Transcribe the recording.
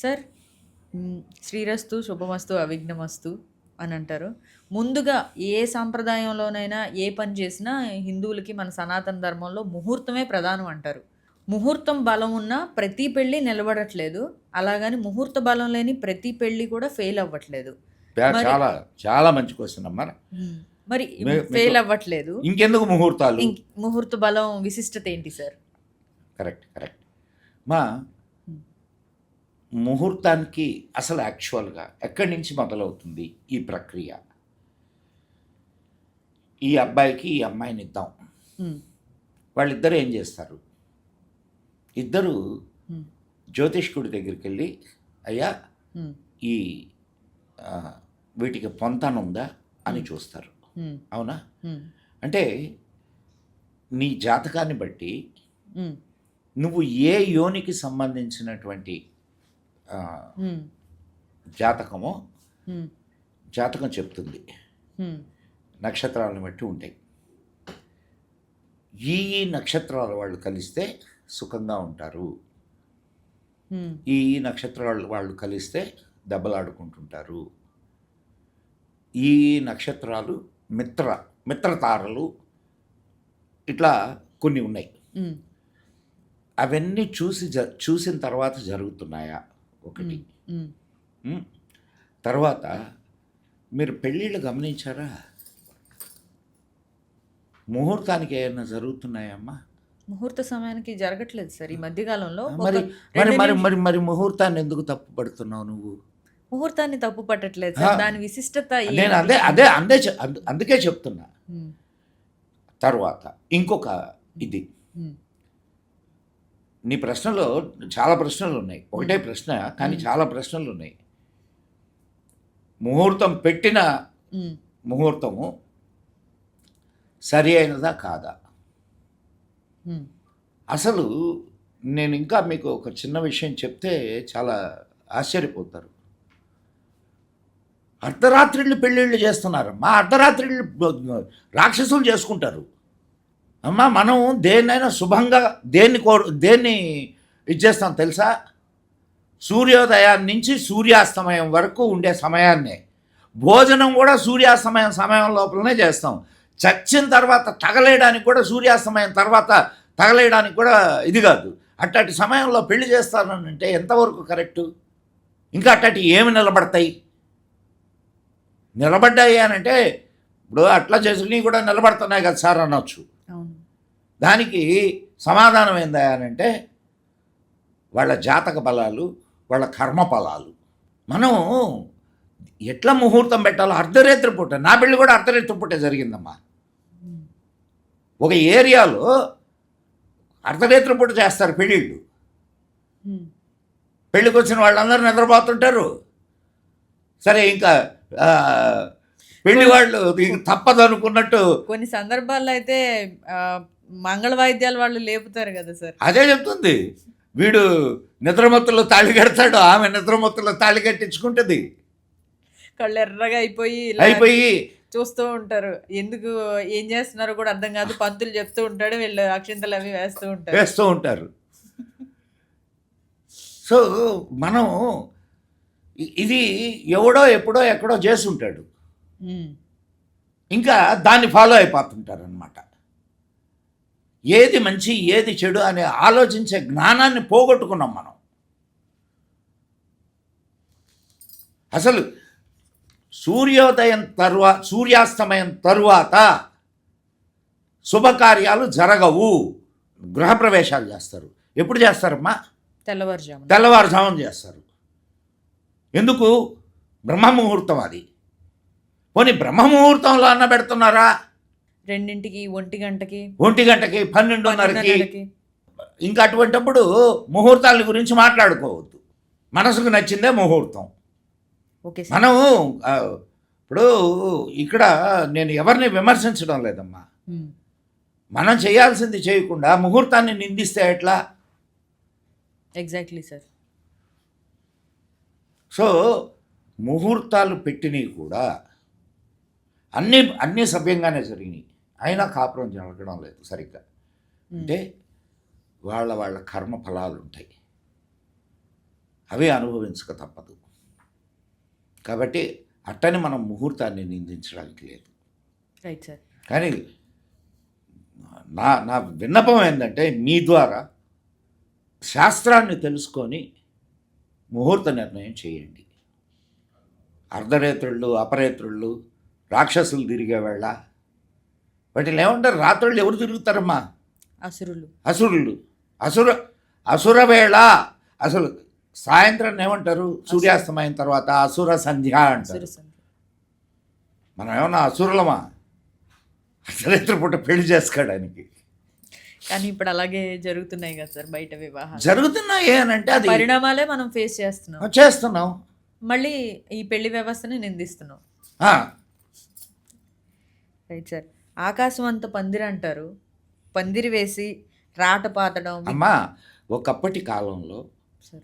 Sir శ్రీరస్తు శుభమస్తు అవిఘ్నమస్తు అని అంటారు. ముందుగా ఏ సాంప్రదాయంలోనైనా ఏ పని చేసినా హిందువులకి మన సనాతన ధర్మంలో ముహూర్తమే ప్రధానం అంటారు. ముహూర్తం బలం ఉన్న ప్రతి పెళ్ళి నిలబడట్లేదు. అలాగని ముహూర్త బలం లేని ప్రతి పెళ్ళి కూడా ఫెయిల్ అవ్వట్లేదు. మరి చాలా చాలా మంచి క్వశ్చన్ అమ్మా. హ్మ్. మరి మీకు ఫెయిల్ అవ్వట్లేదు. ఇంకెందుకు ముహూర్తాలు? ముహూర్త బలం విశిష్టత ఏంటి సార్? కరెక్ట్ మా ముహూర్తానికి అసలు యాక్చువల్గా ఎక్కడి నుంచి మొదలవుతుంది ఈ ప్రక్రియ? ఈ అబ్బాయికి ఈ అమ్మాయిని ఇద్దాం, వాళ్ళిద్దరు ఏం చేస్తారు? ఇద్దరు జ్యోతిష్కుడి దగ్గరికి వెళ్ళి, అయ్యా ఈ వీటికి పొంతనుందా అని చూస్తారు. అవునా? అంటే నీ జాతకాన్ని బట్టి నువ్వు ఏ యోనికి సంబంధించినటువంటి జాతకమో జాతకం చెప్తుంది. నక్షత్రాలను బట్టి ఉంటాయి. ఈ నక్షత్రాల వాళ్ళు కలిస్తే సుఖంగా ఉంటారు, ఈ నక్షత్రాల వాళ్ళు కలిస్తే దెబ్బలాడుకుంటుంటారు, ఈ నక్షత్రాలు మిత్రతారలు, ఇట్లా కొన్ని ఉన్నాయి. అవన్నీ చూసిన తర్వాత జరుగుతున్నాయా ఒకటి. తర్వాత మీరు పెళ్ళిళ్ళు గమనించారా? ముహూర్తానికి ఏమైనా జరుగుతున్నాయమ్మా? ముహూర్త సమయానికి జరగట్లేదు సార్ ఈ మధ్యకాలంలో. మరి మరి మరి మరి మరి ముహూర్తాన్ని ఎందుకు తప్పు పడుతున్నావు నువ్వు? ముహూర్తాన్ని తప్పు పట్టట్లేదు సార్, దాని విశిష్టత నేను అందుకే చెప్తున్నా. తర్వాత ఇంకొక ఇది, నీ ప్రశ్నలో చాలా ప్రశ్నలు ఉన్నాయి. ఒకటే ప్రశ్న కానీ చాలా ప్రశ్నలు ఉన్నాయి. ముహూర్తం పెట్టిన ముహూర్తము సరి అయినదా కాదా? అసలు నేను ఇంకా మీకు ఒక చిన్న విషయం చెప్తే చాలా ఆశ్చర్యపోతారు. అర్ధరాత్రిళ్ళు పెళ్ళిళ్ళు చేస్తున్నారమ్మా. అర్ధరాత్రిళ్ళు రాక్షసులు చేసుకుంటారు అమ్మా. మనం దేన్నైనా శుభంగా దేన్ని ఇచ్చేస్తాం తెలుసా? సూర్యోదయాన్ని నుంచి సూర్యాస్తమయం వరకు ఉండే సమయాన్నే. భోజనం కూడా సమయం లోపలనే చేస్తాం. చచ్చిన తర్వాత తగలేయడానికి కూడా సూర్యాస్తమయం తర్వాత తగలేయడానికి కూడా ఇది కాదు. అట్లాంటి సమయంలో పెళ్లి చేస్తానంటే ఎంతవరకు కరెక్టు? ఇంకా అట్లాంటి ఏమి నిలబడతాయి? నిలబడ్డాయి అనంటే ఇప్పుడు అట్లా చేసుకుని కూడా నిలబడుతున్నాయి కదా సార్ అనొచ్చు. దానికి సమాధానం ఏందా అనంటే వాళ్ళ జాతక బలాలు, వాళ్ళ కర్మ ఫలాలు. మనం ఎట్లా ముహూర్తం పెట్టాలో అర్ధరాత్రి పూట. నా పెళ్ళి కూడా అర్ధరాత్రి పూటే జరిగిందమ్మా. ఒక ఏరియాలో అర్ధరాత్రి పూట చేస్తారు పెళ్ళిళ్ళు. పెళ్ళికి వచ్చిన వాళ్ళందరూ నిద్రపోతుంటారు. సరే, ఇంకా పెళ్లి వాళ్ళు తప్పదు అనుకున్నట్టు కొన్ని సందర్భాల్లో అయితే మంగళ వాయిద్యాలు వాళ్ళు లేపుతారు కదా సార్. అదే చెప్తుంది. వీడు నిద్రమత్తులో తాళి కడతాడు, ఆమె నిద్రమత్తులో తాళి కట్టించుకుంటుంది. కళ్ళు ఎర్రగా అయిపోయి చూస్తూ ఉంటారు. ఎందుకు ఏం చేస్తున్నారో కూడా అర్థం కాదు. పంతులు చెప్తూ ఉంటాడు, వీళ్ళు అక్షింతలు అవి వేస్తూ ఉంటారు. సో మనం ఇది ఎవడో ఎప్పుడో ఎక్కడో చేసి ఉంటాడు, ఇంకా దాన్ని ఫాలో అయిపోతుంటారు అనమాట. ఏది మంచి ఏది చెడు అనే ఆలోచించే జ్ఞానాన్ని పోగొట్టుకున్నాం మనం. అసలు సూర్యాస్తమయం తరువాత శుభకార్యాలు జరగవు. గృహప్రవేశాలు చేస్తారు. ఎప్పుడు చేస్తారమ్మా? తెల్లవారుజామున చేస్తారు. ఎందుకు? బ్రహ్మముహూర్తం అది. పోనీ బ్రహ్మముహూర్తంలో అన్న పెడుతున్నారా? 2ంటికి, 1 గంటకి, 12:30కి. ఇంకా అటువంటిప్పుడు ముహూర్తాల గురించి మాట్లాడుకోవద్దు. మనసుకు నచ్చిందే ముహూర్తం. మనం ఇప్పుడు ఇక్కడ నేను ఎవరిని విమర్శించడం లేదమ్మా. మనం చేయాల్సింది చేయకుండా ముహూర్తాన్ని నిందిస్తే ఎట్లా? Exactly sir. సో ముహూర్తాలు పెట్టినవి కూడా అన్నీ సభ్యంగానే జరిగినాయి, అయినా కాపురం జరగడం లేదు సరిగ్గా. అంటే వాళ్ళ కర్మ ఫలాలు ఉంటాయి. అవి అనుభవించక తప్పదు. కాబట్టి అట్టని మనం ముహూర్తాన్ని నిందించడానికి లేదు. Right sir. కానీ నా విన్నపం ఏంటంటే మీ ద్వారా శాస్త్రాన్ని తెలుసుకొని ముహూర్త నిర్ణయం చేయండి. అర్ధరేత్రుళ్ళు, అపరేత్రుళ్ళు, రాక్షసులు తిరిగే వేళ వాటిని ఏమంటారు? రాత్రుళ్ళు ఎవరు తిరుగుతారమ్మా? అసురులు. అసురులు. అసుర వేళ. అసలు సాయంత్రం ఏమంటారు? సూర్యాస్తమయం తర్వాత అసుర సంధ్య అంటారు. అసురు సంధ్య. మనం ఏమన్నా అసురులమా? అర్ధరేత్రి పూట పెళ్లి చేసుకోవడానికి కానీ ఇప్పుడు అలాగే జరుగుతున్నాయి కదా సార్ బయట వివాహాలు. జరుగుతున్నాయి అని అంటే అది పరిణామాలే మనం ఫేస్ చేస్తున్నాం. చేస్తున్నాం. మళ్ళీ ఈ పెళ్లి వ్యవస్థని నిందిస్తున్నాం. ఆ, రైట్ సార్. ఆకాశం అంత పందిరి అంటారు. పందిరి వేసి రాట పాతడం అమ్మా ఒకప్పటి కాలంలో సార్